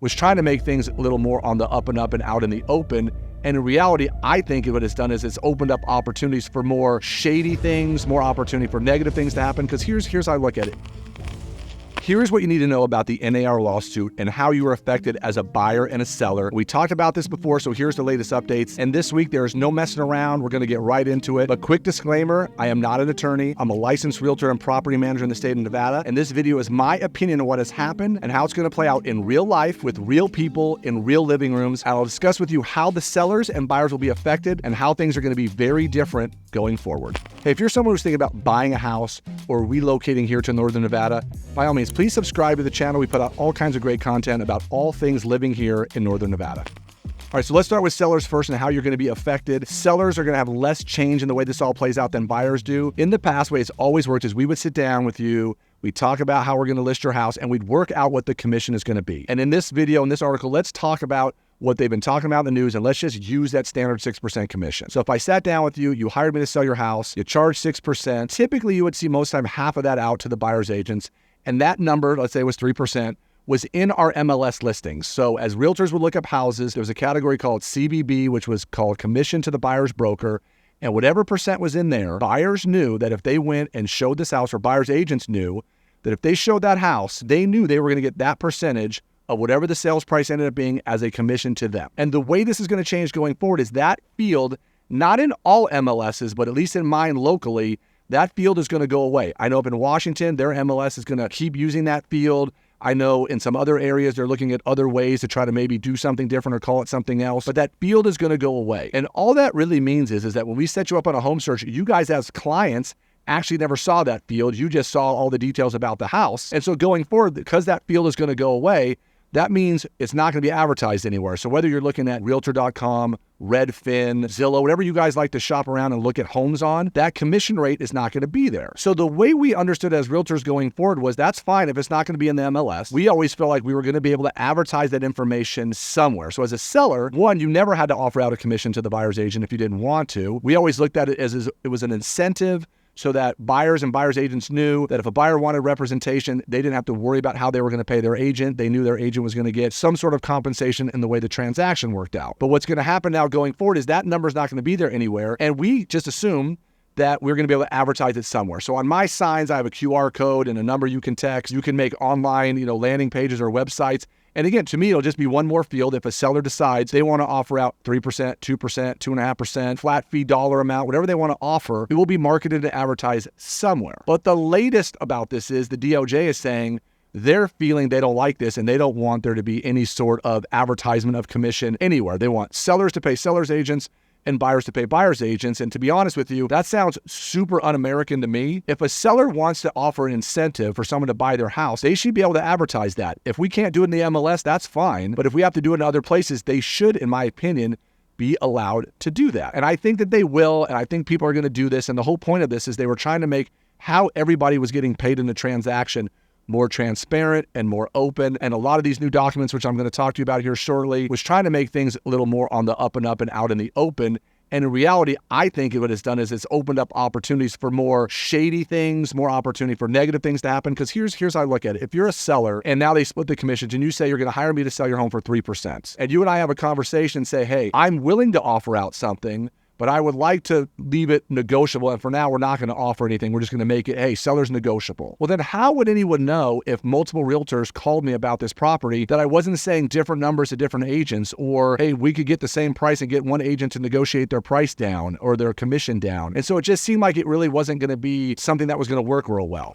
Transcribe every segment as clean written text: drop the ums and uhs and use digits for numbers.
was trying to make things a little more on the up and out in the open. And in reality, I think what it's done is it's opened up opportunities for more shady things, more opportunity for negative things to happen. Because here's how I look at it. Here's what you need to know about the NAR lawsuit and how you are affected as a buyer and a seller. We talked about this before, so here's the latest updates. And this week, there is no messing around. We're going to get right into it. But quick disclaimer, I am not an attorney. I'm a licensed realtor and property manager in the state of Nevada. And this video is my opinion on what has happened and how it's going to play out in real life with real people in real living rooms. And I'll discuss with you how the sellers and buyers will be affected and how things are going to be very different going forward. Hey, if you're someone who's thinking about buying a house or relocating here to Northern Nevada, by all means, please subscribe to the channel. We put out all kinds of great content about all things living here in Northern Nevada. All right, so let's start with sellers first and how you're going to be affected. Sellers are going to have less change in the way this all plays out than buyers do. In the past, the way it's always worked is we would sit down with you, we'd talk about how we're going to list your house, and we'd work out what the commission is going to be. And in this video, in this article, let's talk about what they've been talking about in the news, and let's just use that standard 6% commission. So if I sat down with you, you hired me to sell your house, you charge 6%, typically you would see most time half of that out to the buyer's agents, and that number, let's say it was 3%, was in our MLS listings. So as realtors would look up houses, there was a category called CBB, which was called commission to the buyer's broker, and whatever percent was in there, buyers knew that if they went and showed this house, or buyer's agents knew that if they showed that house, they knew they were going to get that percentage of whatever the sales price ended up being as a commission to them. And the way this is going to change going forward is that field, not in all MLSs, but at least in mine locally, that field is going to go away. I know up in Washington, their MLS is going to keep using that field. I know in some other areas, they're looking at other ways to try to maybe do something different or call it something else, but that field is going to go away. And all that really means is that when we set you up on a home search, you guys as clients actually never saw that field. You just saw all the details about the house. And so going forward, because that field is going to go away, that means it's not going to be advertised anywhere. So whether you're looking at Realtor.com, Redfin, Zillow, whatever you guys like to shop around and look at homes on, that commission rate is not going to be there. So the way we understood as realtors going forward was that's fine if it's not going to be in the MLS. We always felt like we were going to be able to advertise that information somewhere. So as a seller, one, you never had to offer out a commission to the buyer's agent if you didn't want to. We always looked at it as it was an incentive so that buyers and buyer's agents knew that if a buyer wanted representation, they didn't have to worry about how they were going to pay their agent. They knew their agent was going to get some sort of compensation in the way the transaction worked out. But what's going to happen now going forward is that number is not going to be there anywhere. And we just assume that we're going to be able to advertise it somewhere. So on my signs, I have a QR code and a number you can text. You can make online, landing pages or websites. And again, to me, it'll just be one more field. If a seller decides they want to offer out 3%, 2%, 2.5%, flat fee dollar amount, whatever they want to offer, it will be marketed and advertised somewhere. But the latest about this is the DOJ is saying they're feeling they don't like this and they don't want there to be any sort of advertisement of commission anywhere. They want sellers to pay sellers' agents and buyers to pay buyers' agents. And to be honest with you, that sounds super un-American to me. If a seller wants to offer an incentive for someone to buy their house, they should be able to advertise that. If we can't do it in the MLS, that's fine. But if we have to do it in other places, they should, in my opinion, be allowed to do that. And I think that they will, and I think people are going to do this. And the whole point of this is they were trying to make how everybody was getting paid in the transaction more transparent and more open. And a lot of these new documents, which I'm going to talk to you about here shortly, was trying to make things a little more on the up and out in the open. And in reality, I think what it's done is it's opened up opportunities for more shady things, more opportunity for negative things to happen. Because here's how I look at it. If you're a seller and now they split the commissions and you say you're going to hire me to sell your home for 3%, and you and I have a conversation and say, hey, I'm willing to offer out something, but I would like to leave it negotiable. And for now, we're not going to offer anything. We're just going to make it, hey, seller's negotiable. Well, then how would anyone know if multiple realtors called me about this property that I wasn't saying different numbers to different agents, or, hey, we could get the same price and get one agent to negotiate their price down or their commission down. And so it just seemed like it really wasn't going to be something that was going to work real well.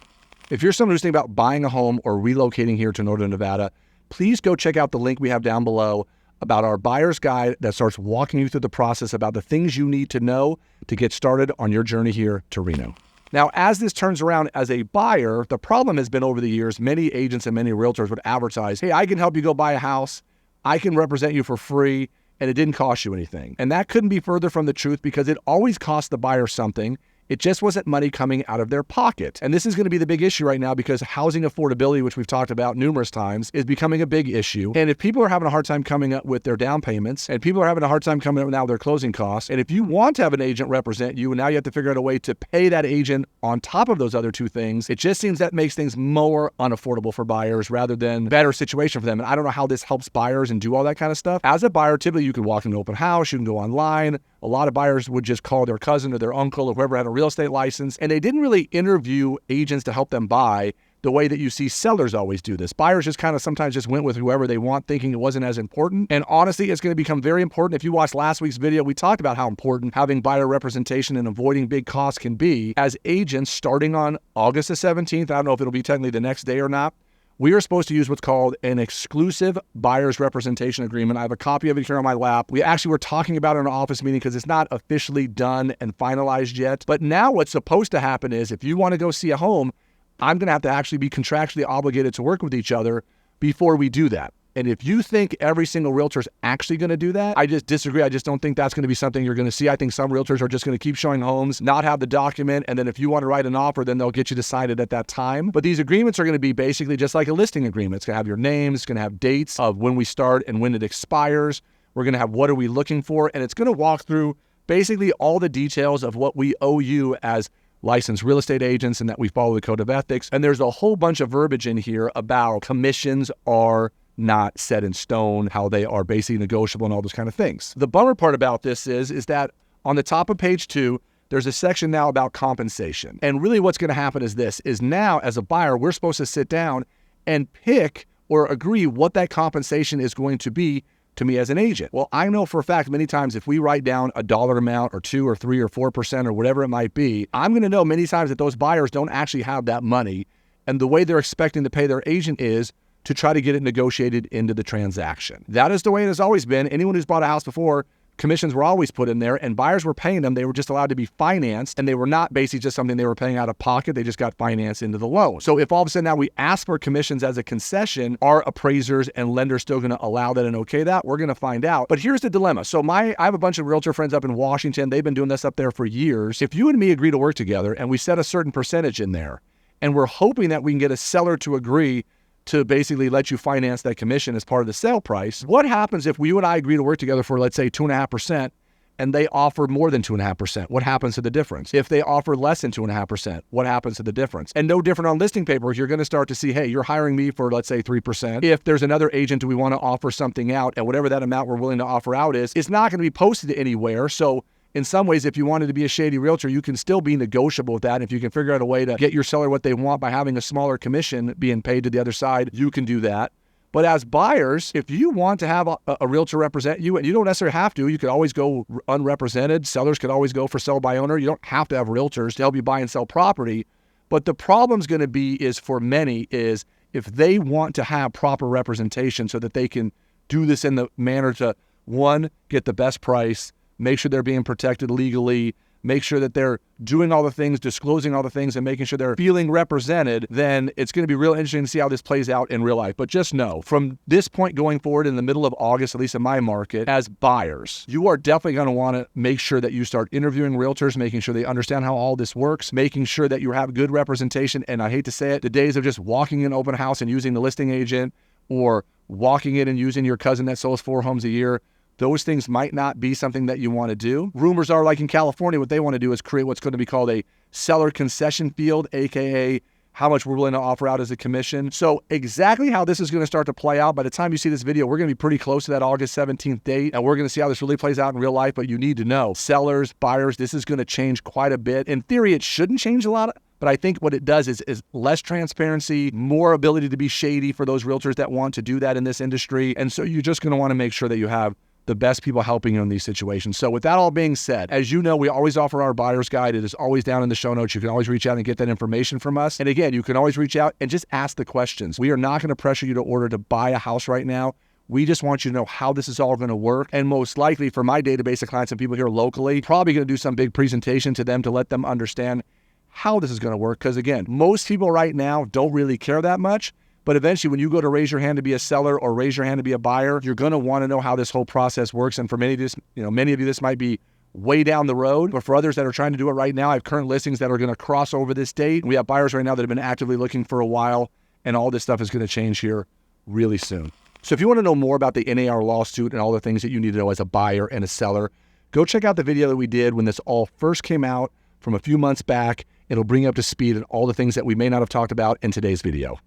If you're someone who's thinking about buying a home or relocating here to Northern Nevada, please go check out the link we have down below about our buyer's guide that starts walking you through the process about the things you need to know to get started on your journey here to Reno. Now, as this turns around as a buyer, the problem has been over the years, many agents and many realtors would advertise, hey, I can help you go buy a house. I can represent you for free, and it didn't cost you anything. And that couldn't be further from the truth because it always costs the buyer something. It just wasn't money coming out of their pocket. And this is going to be the big issue right now because housing affordability, which we've talked about numerous times, is becoming a big issue. And if people are having a hard time coming up with their down payments, and people are having a hard time coming up now with their closing costs, and if you want to have an agent represent you, and now you have to figure out a way to pay that agent on top of those other two things, it just seems that makes things more unaffordable for buyers rather than better situation for them. And I don't know how this helps buyers and do all that kind of stuff. As a buyer, typically you can walk into an open house, you can go online. A lot of buyers would just call their cousin or their uncle or whoever had a real estate license, and they didn't really interview agents to help them buy the way that you see sellers always do this. Buyers just kind of sometimes just went with whoever they want, thinking it wasn't as important. And honestly, it's going to become very important. If you watched last week's video, we talked about how important having buyer representation and avoiding big costs can be. As agents, starting on August the 17th, I don't know if it'll be technically the next day or not, we are supposed to use what's called an exclusive buyer's representation agreement. I have a copy of it here on my lap. We actually were talking about it in an office meeting because it's not officially done and finalized yet. But now what's supposed to happen is if you want to go see a home, I'm going to have to actually be contractually obligated to work with each other before we do that. And if you think every single realtor is actually going to do that, I just disagree. I just don't think that's going to be something you're going to see. I think some realtors are just going to keep showing homes, not have the document, and then if you want to write an offer, then they'll get you to sign it at that time. But these agreements are going to be basically just like a listing agreement. It's going to have your name, it's going to have dates of when we start and when it expires. We're going to have what are we looking for, and it's going to walk through basically all the details of what we owe you as licensed real estate agents and that we follow the code of ethics. And there's a whole bunch of verbiage in here about commissions are not set in stone, how they are basically negotiable and all those kind of things. The bummer part about this is that on the top of page 2, there's a section now about compensation. And really what's going to happen is this, is now as a buyer, we're supposed to sit down and pick or agree what that compensation is going to be to me as an agent. Well, I know for a fact many times if we write down a dollar amount or 2 or 3 or 4% or whatever it might be, I'm going to know many times that those buyers don't actually have that money. And the way they're expecting to pay their agent is to try to get it negotiated into the transaction. That is the way it has always been. Anyone who's bought a house before, commissions were always put in there and buyers were paying them. They were just allowed to be financed and they were not basically just something they were paying out of pocket. They just got financed into the loan. So if all of a sudden now we ask for commissions as a concession, are appraisers and lenders still going to allow that and okay that? We're going to find out. But here's the dilemma. So I have a bunch of realtor friends up in Washington. They've been doing this up there for years. If you and me agree to work together and we set a certain percentage in there and we're hoping that we can get a seller to agree to basically let you finance that commission as part of the sale price. What happens if you and I agree to work together for, let's say, 2.5% and they offer more than 2.5%? What happens to the difference? If they offer less than 2.5%, what happens to the difference? And no different on listing paperwork, you're going to start to see, hey, you're hiring me for, let's say, 3%. If there's another agent we want to offer something out, and whatever that amount we're willing to offer out is, it's not going to be posted anywhere. So in some ways, if you wanted to be a shady realtor, you can still be negotiable with that. If you can figure out a way to get your seller what they want by having a smaller commission being paid to the other side, you can do that. But as buyers, if you want to have a realtor represent you, and you don't necessarily have to, you could always go unrepresented. Sellers could always go for sell by owner. You don't have to have realtors to help you buy and sell property. But the problem's going to be is for many is if they want to have proper representation so that they can do this in the manner to, one, get the best price, make sure they're being protected legally, make sure that they're doing all the things, disclosing all the things, and making sure they're feeling represented, then it's going to be real interesting to see how this plays out in real life. But just know, from this point going forward in the middle of August, at least in my market, as buyers, you are definitely going to want to make sure that you start interviewing realtors, making sure they understand how all this works, making sure that you have good representation. And I hate to say it, the days of just walking in an open house and using the listing agent or walking in and using your cousin that sells 4 homes a year, those things might not be something that you want to do. Rumors are, like in California, what they want to do is create what's going to be called a seller concession field, aka how much we're willing to offer out as a commission. So exactly how this is going to start to play out, by the time you see this video, we're going to be pretty close to that August 17th date, and we're going to see how this really plays out in real life. But you need to know, sellers, buyers, this is going to change quite a bit. In theory, it shouldn't change a lot, but I think what it does is less transparency, more ability to be shady for those realtors that want to do that in this industry. And so you're just going to want to make sure that you have the best people helping you in these situations. So with that all being said, as you know, we always offer our buyer's guide. It is always down in the show notes. You can always reach out and get that information from us. And again, you can always reach out and just ask the questions. We are not going to pressure you to order to buy a house right now. We just want you to know how this is all going to work. And most likely for my database of clients and people here locally, probably going to do some big presentation to them to let them understand how this is going to work. Because again, most people right now don't really care that much. But eventually, when you go to raise your hand to be a seller or raise your hand to be a buyer, you're going to want to know how this whole process works. And for many of you, this might be way down the road. But for others that are trying to do it right now, I have current listings that are going to cross over this date. We have buyers right now that have been actively looking for a while, and all this stuff is going to change here really soon. So if you want to know more about the NAR lawsuit and all the things that you need to know as a buyer and a seller, go check out the video that we did when this all first came out from a few months back. It'll bring you up to speed on all the things that we may not have talked about in today's video.